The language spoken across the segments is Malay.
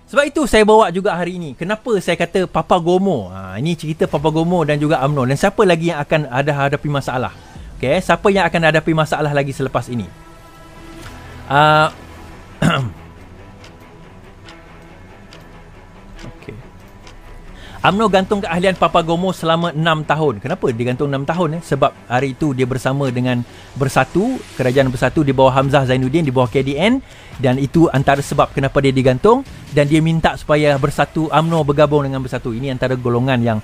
Sebab itu saya bawa juga hari ini. Kenapa saya kata Papa Gomo? Ini cerita Papa Gomo dan juga UMNO. Dan siapa lagi yang akan ada hadapi masalah? Okay, siapa yang akan hadapi masalah lagi selepas ini? Okay. UMNO gantung keahlian Papa Gomo selama 6 tahun. Kenapa dia gantung 6 tahun? Sebab hari itu dia bersama dengan Bersatu, Kerajaan Bersatu di bawah Hamzah Zainuddin, di bawah KDN. Dan itu antara sebab kenapa dia digantung. Dan dia minta supaya Bersatu, UMNO bergabung dengan Bersatu. Ini antara golongan yang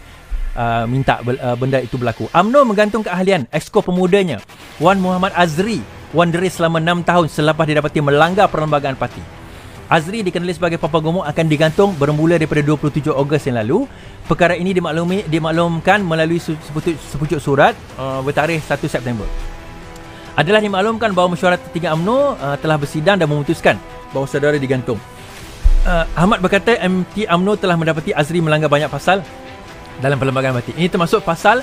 minta benda itu berlaku. UMNO menggantung keahlian Exco Pemudanya Wan Muhammad Azri Wanderi selama 6 tahun selepas didapati melanggar perlembagaan parti. Azri dikenali sebagai Papa Gomo akan digantung bermula daripada 27 Ogos yang lalu. Perkara ini dimaklumkan melalui sepucuk surat bertarikh 1 September. Adalah dimaklumkan bahawa mesyuarat tertinggi UMNO telah bersidang dan memutuskan bahawa saudara digantung. Ahmad berkata MT UMNO telah mendapati Azri melanggar banyak pasal dalam perlembagaan parti. Ini termasuk pasal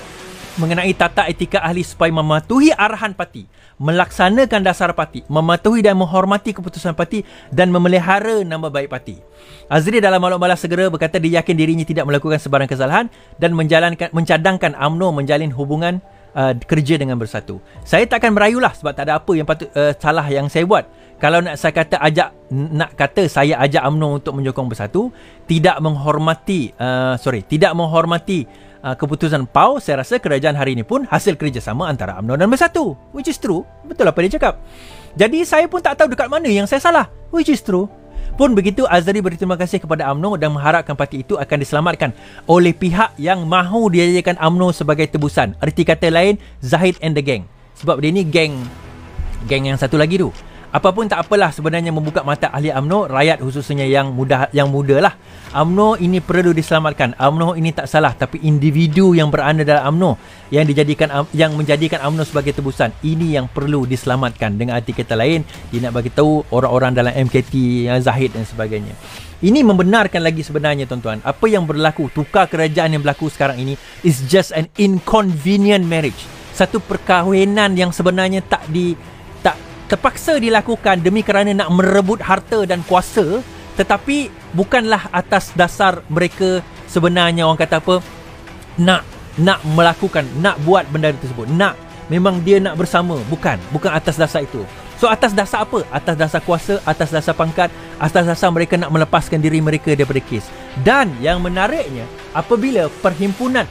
mengenai tata etika ahli supaya mematuhi arahan parti, melaksanakan dasar parti, mematuhi dan menghormati keputusan parti dan memelihara nama baik parti. Azri dalam maklum balas segera berkata dia yakin dirinya tidak melakukan sebarang kesalahan dan mencadangkan UMNO menjalin hubungan kerja dengan Bersatu. Saya takkan merayulah sebab tak ada apa yang patut salah yang saya buat. Kalau nak kata saya ajak UMNO untuk menyokong Bersatu, tidak menghormati keputusan PAU, saya rasa kerajaan hari ini pun hasil kerjasama antara UMNO dan Bersatu, which is true. Betul apa dia cakap. Jadi saya pun tak tahu dekat mana yang saya salah, which is true. Pun begitu, Azri berterima kasih kepada UMNO dan mengharapkan parti itu akan diselamatkan oleh pihak yang mahu dijadikan UMNO sebagai tebusan. Erti kata lain, Zahid and the gang. Sebab dia ni geng yang satu lagi tu. Apapun tak apalah sebenarnya membuka mata ahli UMNO, rakyat khususnya yang muda lah. UMNO ini perlu diselamatkan. UMNO ini tak salah, tapi individu yang berada dalam UMNO yang menjadikan UMNO sebagai tebusan, ini yang perlu diselamatkan. Dengan arti kata lain, dia nak bagi tahu orang-orang dalam MKT, Zahid dan sebagainya. Ini membenarkan lagi sebenarnya tuan-tuan, apa yang berlaku, tukar kerajaan yang berlaku sekarang ini is just an inconvenient marriage. Satu perkahwinan yang sebenarnya terpaksa dilakukan demi kerana nak merebut harta dan kuasa, tetapi bukanlah atas dasar mereka sebenarnya orang kata apa, nak melakukan, nak buat benda tersebut, memang dia nak bersama, bukan atas dasar itu. So atas dasar apa? Atas dasar kuasa, atas dasar pangkat, atas dasar mereka nak melepaskan diri mereka daripada kes. Dan yang menariknya, apabila perhimpunan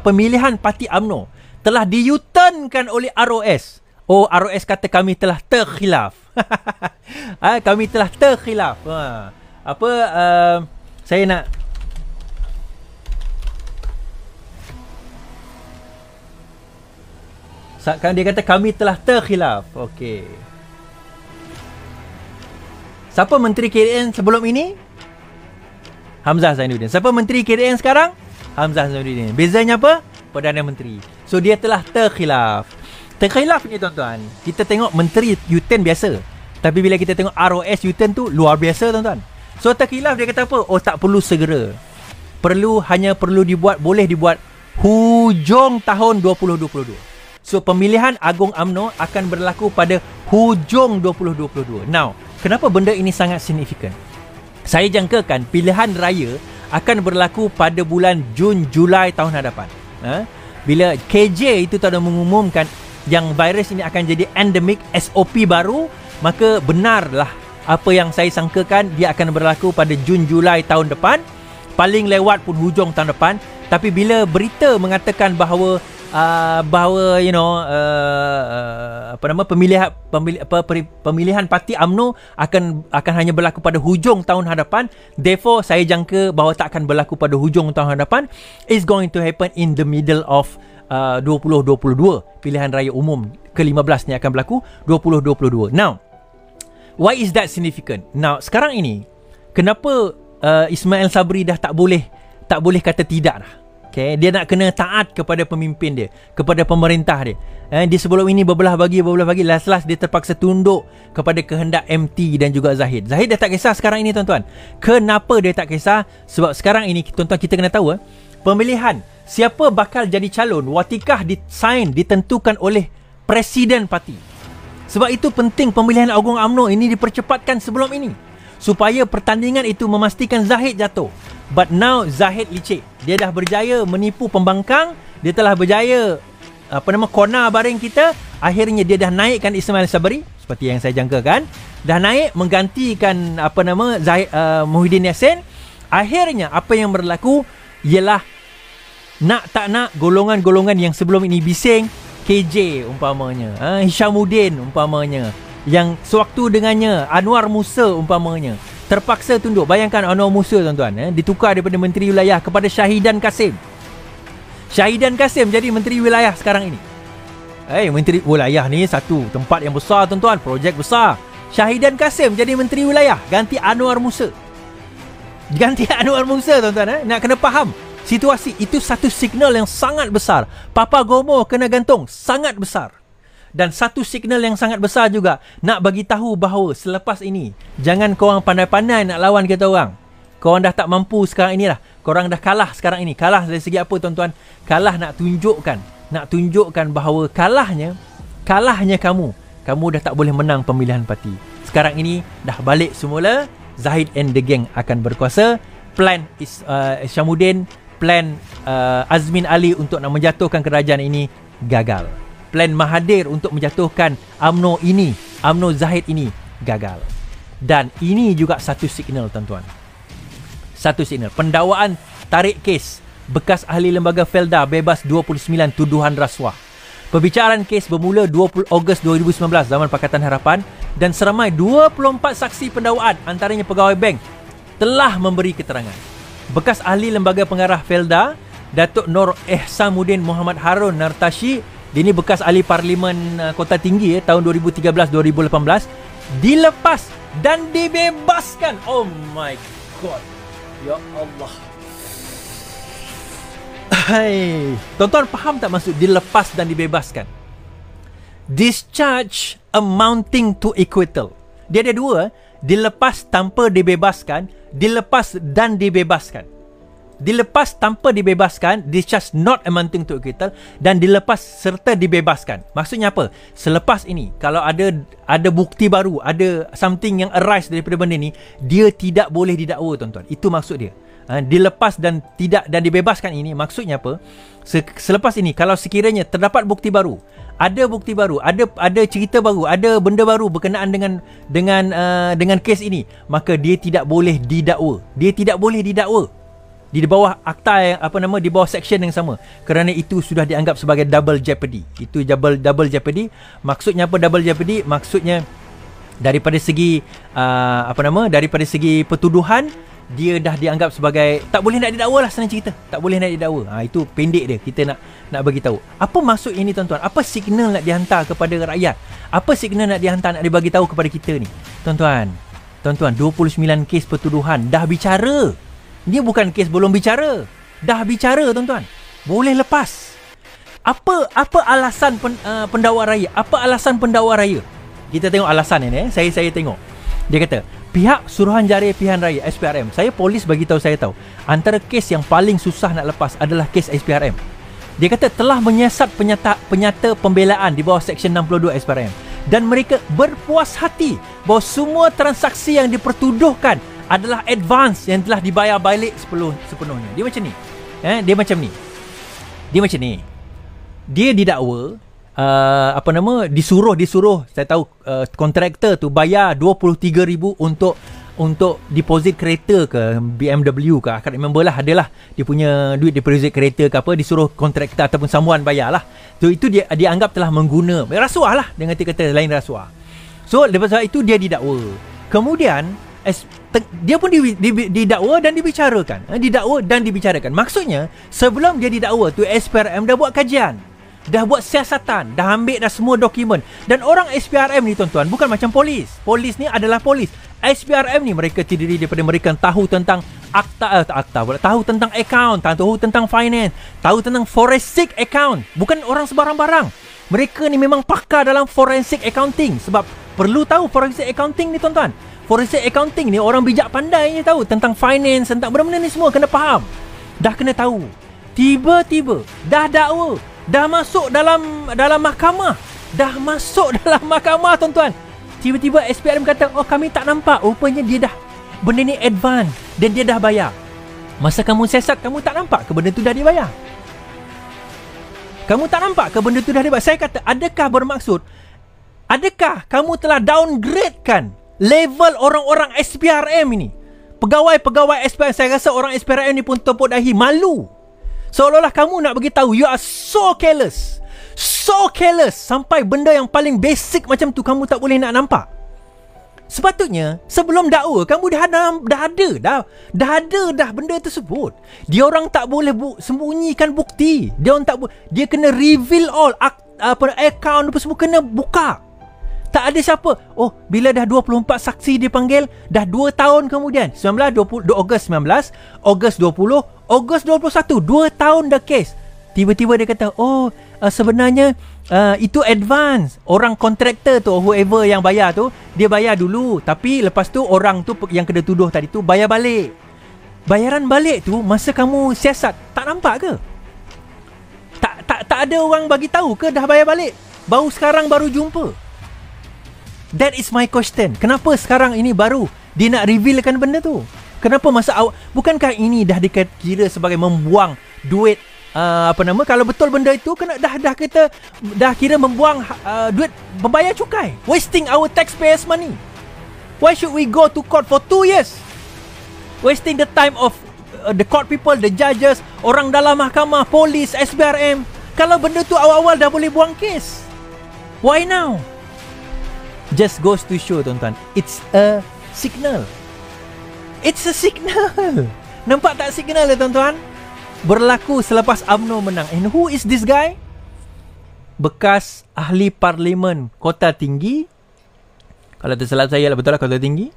pemilihan parti UMNO telah di-U-turnkan oleh ROS. ROS kata kami telah terkhilaf. Kami telah terkhilaf. Saya nak dia kata kami telah terkhilaf. Okey. Siapa Menteri KDN sebelum ini? Hamzah Zainuddin. Siapa Menteri KDN sekarang? Hamzah Zainuddin. Bezanya apa? Perdana Menteri. So dia telah terkhilaf. Terkhilaf ni tuan-tuan, kita tengok menteri U-turn biasa, tapi bila kita tengok ROS U-turn tu luar biasa tuan-tuan. So terkhilaf dia kata apa? Tak perlu segera, hanya perlu dibuat, boleh dibuat hujung tahun 2022. So pemilihan agung UMNO akan berlaku pada hujung 2022. Now, kenapa benda ini sangat signifikan? Saya jangkakan pilihan raya akan berlaku pada bulan Jun Julai tahun hadapan. Bila KJ itu telah mengumumkan yang virus ini akan jadi endemik, SOP baru, maka benarlah apa yang saya sangkakan, dia akan berlaku pada Jun Julai tahun depan, paling lewat pun hujung tahun depan. Tapi bila berita mengatakan bahawa pemilihan parti UMNO akan hanya berlaku pada hujung tahun hadapan, therefore saya jangka bahawa tak akan berlaku pada hujung tahun hadapan, is going to happen in the middle of 2022. Pilihan raya umum ke-15 ni akan berlaku 2022. Now, why is that significant? Now, sekarang ini kenapa Ismail Sabri dah tak boleh kata tidak dah? Okay, dia nak kena taat kepada pemimpin dia, kepada pemerintah dia. Dia sebelum ini berbelah bagi, last dia terpaksa tunduk kepada kehendak MT dan juga Zahid. Zahid dah tak kisah sekarang ini tuan-tuan. Kenapa dia tak kisah? Sebab sekarang ini tuan-tuan kita kena tahu pemilihan siapa bakal jadi calon watikah ditentukan oleh presiden parti. Sebab itu penting pemilihan agung UMNO ini dipercepatkan sebelum ini. supaya pertandingan itu memastikan Zahid jatuh. But now Zahid licik. Dia dah berjaya menipu pembangkang, dia telah berjaya corner baring kita. Akhirnya dia dah naikkan Ismail Sabri seperti yang saya jangkakan. Dah naik menggantikan Zahid, Muhyiddin Yassin. Akhirnya apa yang berlaku ialah nak tak nak golongan-golongan yang sebelum ini bising, KJ umpamanya, Hishamuddin umpamanya, yang sewaktu dengannya Anwar Musa umpamanya, terpaksa tunduk. Bayangkan Anwar Musa tuan-tuan, ditukar daripada Menteri Wilayah kepada Syahidan Kasim. Syahidan Kasim jadi Menteri Wilayah sekarang ini. Menteri Wilayah ni satu tempat yang besar tuan-tuan, projek besar. Syahidan Kasim jadi Menteri Wilayah, ganti Anwar Musa. Ganti Anwar Musa tuan-tuan. Nak kena faham situasi itu, satu signal yang sangat besar. Papa Gomo kena gantung, sangat besar. Dan satu signal yang sangat besar juga, nak bagi tahu bahawa selepas ini jangan korang pandai-pandai nak lawan kita orang. Korang dah tak mampu sekarang inilah. Korang dah kalah sekarang ini. Kalah dari segi apa tuan-tuan? Kalah nak tunjukkan bahawa kalahnya kamu dah tak boleh menang pemilihan parti. Sekarang ini dah balik semula. Zahid and the gang akan berkuasa. Plan Hishamuddin, plan Azmin Ali untuk nak menjatuhkan kerajaan ini gagal. Plan Mahathir untuk menjatuhkan UMNO Zahid ini gagal. Dan ini juga satu signal tuan-tuan. Satu signal. Pendakwaan tarik kes bekas ahli lembaga Felda bebas 29 tuduhan rasuah. Perbicaraan kes bermula 20 Ogos 2019 zaman Pakatan Harapan, dan seramai 24 saksi pendakwaan antaranya pegawai bank telah memberi keterangan. Bekas ahli lembaga pengarah Felda Datuk Nur Ihsamuddin Muhammad Harun Nartashi, dia ni bekas ahli Parlimen Kota Tinggi tahun 2013-2018, dilepas dan dibebaskan. Oh my god. Ya Allah. Hai, tuan-tuan faham tak maksud dilepas dan dibebaskan? Discharge amounting to acquittal. Dia ada dua, dilepas tanpa dibebaskan, dilepas dan dibebaskan. Dilepas tanpa dibebaskan, discharge not amounting to acquittal, dan dilepas serta dibebaskan. Maksudnya apa? Selepas ini kalau ada bukti baru, ada something yang arise daripada benda ni, dia tidak boleh didakwa tuan-tuan. Itu maksud dia. Dilepas dan dibebaskan ini maksudnya apa? Selepas ini kalau sekiranya terdapat bukti baru, ada cerita baru, ada benda baru berkenaan dengan kes ini, maka dia tidak boleh didakwa. Dia tidak boleh didakwa di bawah akta yang di bawah section yang sama, kerana itu sudah dianggap sebagai double jeopardy. Itu double jeopardy. Maksudnya apa double jeopardy? Maksudnya daripada segi daripada segi pertuduhan, dia dah dianggap sebagai tak boleh nak didakwa lah, senang cerita. Tak boleh nak didakwa. Itu pendek dia. Kita nak bagi tahu. Apa maksud ini tuan-tuan? Apa signal nak dihantar kepada rakyat? Apa signal nak dihantar, nak dibagi tahu kepada kita ni? Tuan-tuan, 29 kes pertuduhan dah bicara. Dia bukan kes belum bicara. Dah bicara tuan-tuan. Boleh lepas. Apa alasan pendakwa raya? Apa alasan pendakwa raya? Kita tengok alasan ini. Saya tengok. Dia kata, pihak Suruhanjaya Pilihan Raya SPRM. Polis bagi tahu saya tahu, antara kes yang paling susah nak lepas adalah kes SPRM. Dia kata telah menyiasat penyata pembelaan di bawah Seksyen 62 SPRM, dan mereka berpuas hati bahawa semua transaksi yang dipertuduhkan adalah advance yang telah dibayar balik sepenuhnya. Dia macam ni. Dia macam ni. Dia didakwa disuruh saya tahu kontraktor tu bayar 23,000 untuk deposit kereta ke BMW ke, I can't remember lah, adalah dia punya duit deposit kereta ke apa, disuruh kontraktor ataupun someone bayar lah. So itu dia anggap telah mengguna rasuah lah, dengan kata lain rasuah. So lepas itu dia didakwa. Kemudian dia pun didakwa dan dibicarakan. Maksudnya sebelum dia didakwa tu SPRM dah buat kajian, dah buat siasatan, dah ambil dah semua dokumen. Dan orang SPRM ni tuan-tuan bukan macam polis. Polis ni adalah polis. SPRM ni mereka terdiri daripada mereka tahu tentang tahu tentang account, tahu tentang finance, tahu tentang forensic account. Bukan orang sebarang-barang. Mereka ni memang pakar dalam forensic accounting. Sebab perlu tahu forensic accounting ni tuan-tuan. Forensic accounting ni orang bijak pandai ni tahu tentang finance, tentang benda-benda ni semua kena faham. Dah kena tahu. Tiba-tiba dah dakwa, dah masuk dalam mahkamah. Dah masuk dalam mahkamah tuan-tuan. Tiba-tiba SPRM kata, oh kami tak nampak. Rupanya dia dah benda ni advance dan dia dah bayar. Masa kamu siasat, kamu tak nampak ke benda tu dah dibayar? Kamu tak nampak ke benda tu dah dibayar? Saya kata, adakah bermaksud, adakah kamu telah downgradekan level orang-orang SPRM ini? Pegawai-pegawai SPRM, saya rasa orang SPRM ni pun tepuk dahi, malu. Seolah-olah kamu nak beritahu, you are so careless. So careless. Sampai benda yang paling basic macam tu kamu tak boleh nak nampak. Sepatutnya sebelum dakwa kamu dah ada benda tersebut. Dia orang tak boleh sembunyikan bukti. Dia orang tak dia kena reveal all account apa semua kena buka. Tak ada siapa. Oh, bila dah 24 saksi dipanggil, dah 2 tahun kemudian, 19 20 Ogos 19, Ogos 20, Ogos 21, 2 tahun dah kes. Tiba-tiba dia kata, oh, sebenarnya itu advance. Orang kontraktor tu, whoever yang bayar tu, dia bayar dulu. Tapi lepas tu orang tu yang kena tuduh tadi tu bayar balik. Bayaran balik tu masa kamu siasat, tak nampak ke? Tak ada orang bagi tahu ke dah bayar balik? Sekarang baru jumpa. That is my question. Kenapa sekarang ini baru dia nak revealkan benda tu? Kenapa masa awal? Bukankah ini dah dikira sebagai membuang duit kalau betul benda itu kena dah kira membuang duit membayar cukai, wasting our taxpayers money. Why should we go to court for 2 years, wasting the time of the court people, the judges, orang dalam mahkamah, polis, SPRM, kalau benda tu awal-awal dah boleh buang kes? Why now? Just goes to show, tuan-tuan, it's a signal. It's a signal. Nampak tak signal dia, tuan-tuan? Berlaku selepas UMNO menang. And who is this guy? Bekas ahli parlimen Kota Tinggi. Kalau tersilap saya, betul lah Kota Tinggi.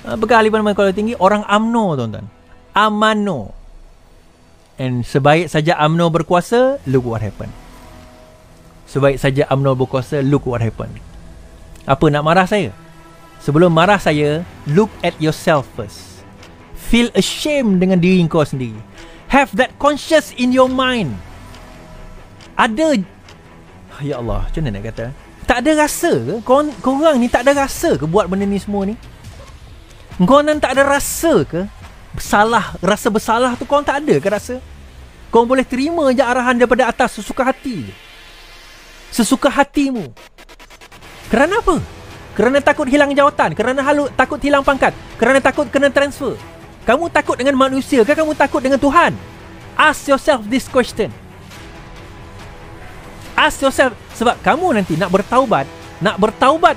Bekas ahli parlimen Kota Tinggi, orang UMNO, tuan-tuan. Amano. And sebaik saja UMNO berkuasa, look what happened. Sebaik saja UMNO berkuasa, look what happened. Apa nak marah saya? Sebelum marah saya, look at yourself first. Feel ashamed dengan diri kau sendiri. Have that conscious in your mind. Ada, ya Allah, macam mana nak kata? Tak ada rasa ke? Korang ni tak ada rasa ke buat benda ni semua ni? Korang tak ada rasa ke? Rasa bersalah tu korang tak ada ke rasa? Korang boleh terima je arahan daripada atas sesuka hati je. Sesuka hatimu. Kerana apa? Kerana takut hilang jawatan, kerana takut hilang pangkat, kerana takut kena transfer. Kamu takut dengan manusia ke kamu takut dengan Tuhan? Ask yourself this question. Ask yourself. Sebab kamu nanti nak bertaubat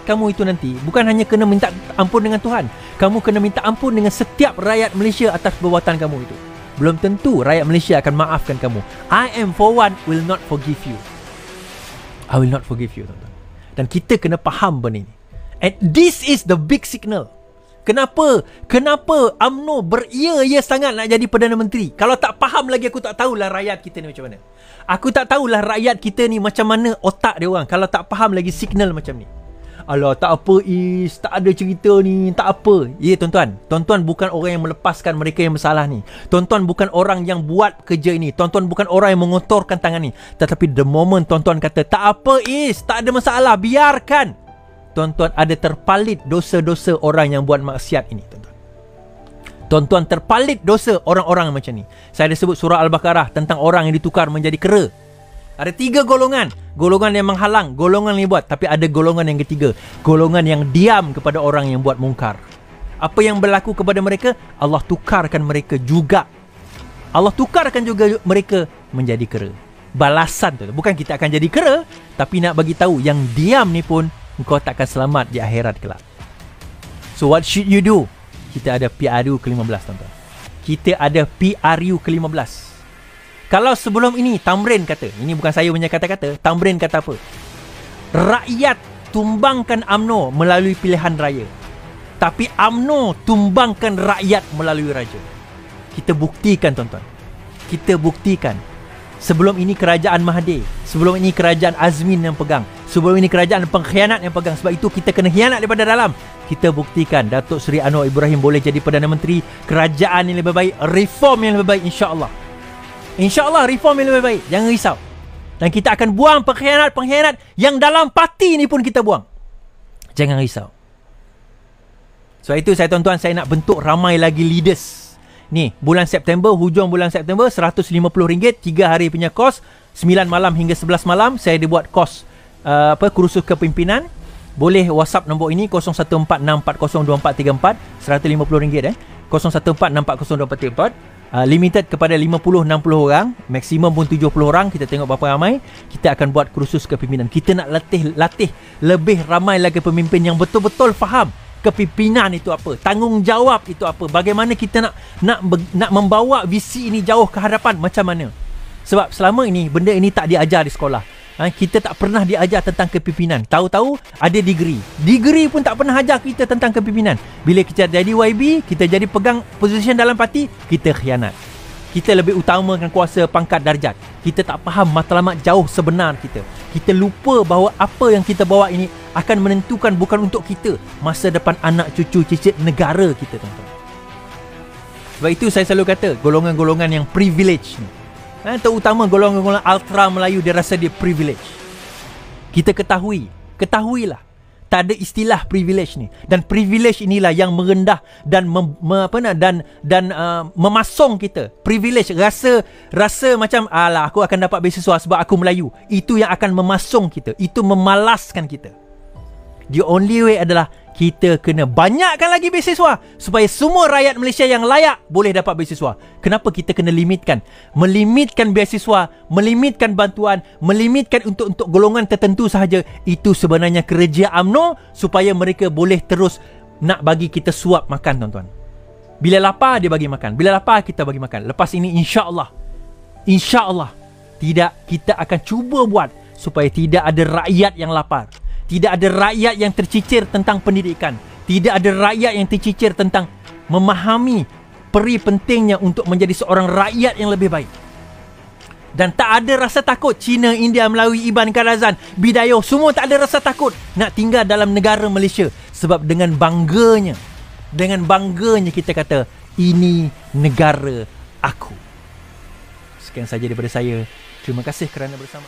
kamu itu nanti bukan hanya kena minta ampun dengan Tuhan. Kamu kena minta ampun dengan setiap rakyat Malaysia atas perbuatan kamu itu. Belum tentu rakyat Malaysia akan maafkan kamu. I am for one will not forgive you. I will not forgive you, tuan-tuan. Dan kita kena faham benda ni. And this is the big signal. Kenapa UMNO beria-ia sangat nak jadi Perdana Menteri? Kalau tak faham lagi, aku tak tahulah rakyat kita ni macam mana. Aku tak tahulah rakyat kita ni macam mana otak dia orang kalau tak faham lagi signal macam ni. Alah, tak apa Is, tak ada cerita ni, tak apa. Ya, tuan-tuan, tuan-tuan bukan orang yang melepaskan mereka yang bersalah ni. Tuan-tuan bukan orang yang buat kerja ini. Tuan-tuan bukan orang yang mengotorkan tangan ni. Tetapi the moment tuan-tuan kata, tak apa Is, tak ada masalah, biarkan, tuan-tuan ada terpalit dosa-dosa orang yang buat maksiat ini, tuan-tuan. Tuan-tuan terpalit dosa orang-orang macam ni. Saya ada sebut surah Al-Baqarah tentang orang yang ditukar menjadi kera. Ada 3 golongan. Golongan yang menghalang, golongan yang buat. Tapi ada golongan yang ketiga, golongan yang diam kepada orang yang buat mungkar. Apa yang berlaku kepada mereka, Allah tukarkan mereka juga. Allah tukarkan juga mereka menjadi kera. Balasan tu. Bukan kita akan jadi kera, tapi nak bagi tahu yang diam ni pun engkau takkan selamat di akhirat kelak. So what should you do? Kita ada PRU ke-15, tuan-tuan. Kita ada PRU ke-15. Kalau sebelum ini Tamrin kata, ini bukan saya punya kata-kata, Tamrin kata apa? Rakyat tumbangkan UMNO melalui pilihan raya. Tapi UMNO tumbangkan rakyat melalui raja. Kita buktikan, tuan-tuan. Kita buktikan. Sebelum ini kerajaan Mahathir, sebelum ini kerajaan Azmin yang pegang, sebelum ini kerajaan pengkhianat yang pegang. Sebab itu kita kena khianat daripada dalam. Kita buktikan Datuk Seri Anwar Ibrahim boleh jadi Perdana Menteri. Kerajaan yang lebih baik, reform yang lebih baik, insya-Allah. InsyaAllah reform yang lebih baik. Jangan risau. Dan kita akan buang pengkhianat-pengkhianat yang dalam parti ni pun kita buang. Jangan risau. Sebab itu saya tuan-tuan, saya nak bentuk ramai lagi leaders. Ni, bulan September, hujung bulan September, RM150, 3 hari punya kos, 9 malam hingga 11 malam, saya ada buat kos kursus kepimpinan. Boleh WhatsApp nombor ini 0146402434, RM150 0146402434. Limited kepada 50-60 orang, maksimum pun 70 orang. Kita tengok berapa ramai. Kita akan buat kursus kepimpinan. Kita nak latih lebih ramai lagi pemimpin yang betul-betul faham kepimpinan itu apa, tanggungjawab itu apa, bagaimana kita nak membawa visi ini jauh ke hadapan, macam mana. Sebab selama ini benda ini tak diajar di sekolah. Kita tak pernah diajar tentang kepimpinan. Tahu-tahu ada degree pun tak pernah ajar kita tentang kepimpinan. Bila kita jadi YB, kita jadi pegang position dalam parti, kita khianat. Kita lebih utamakan kuasa, pangkat, darjat. Kita tak faham matlamat jauh sebenar kita. Kita lupa bahawa apa yang kita bawa ini akan menentukan bukan untuk kita, masa depan anak cucu cicit negara kita, tuan-tuan. Sebab itu saya selalu kata, golongan-golongan yang privilege ni, terutama golongan-golongan ultra Melayu, dia rasa dia privilege. Kita ketahuilah, tak ada istilah privilege ni. Dan privilege inilah yang merendah dan memasong kita. Privilege, rasa macam alah, aku akan dapat beasiswa sebab aku Melayu. Itu yang akan memasong kita, itu memalaskan kita. The only way adalah kita kena banyakkan lagi beasiswa supaya semua rakyat Malaysia yang layak boleh dapat beasiswa. Kenapa kita kena limitkan? Melimitkan beasiswa, melimitkan bantuan, melimitkan untuk golongan tertentu sahaja. Itu sebenarnya kerja UMNO supaya mereka boleh terus nak bagi kita suap makan, tuan-tuan. Bila lapar dia bagi makan, bila lapar kita bagi makan. Lepas ini insya-Allah kita akan cuba buat supaya tidak ada rakyat yang lapar. Tidak ada rakyat yang tercicir tentang pendidikan. Tidak ada rakyat yang tercicir tentang memahami peri pentingnya untuk menjadi seorang rakyat yang lebih baik. Dan tak ada rasa takut. China, India, Melawi, Iban, Karazan, Bidayo, semua tak ada rasa takut nak tinggal dalam negara Malaysia. Sebab dengan bangganya kita kata, ini negara aku. Sekian saja daripada saya. Terima kasih kerana bersama.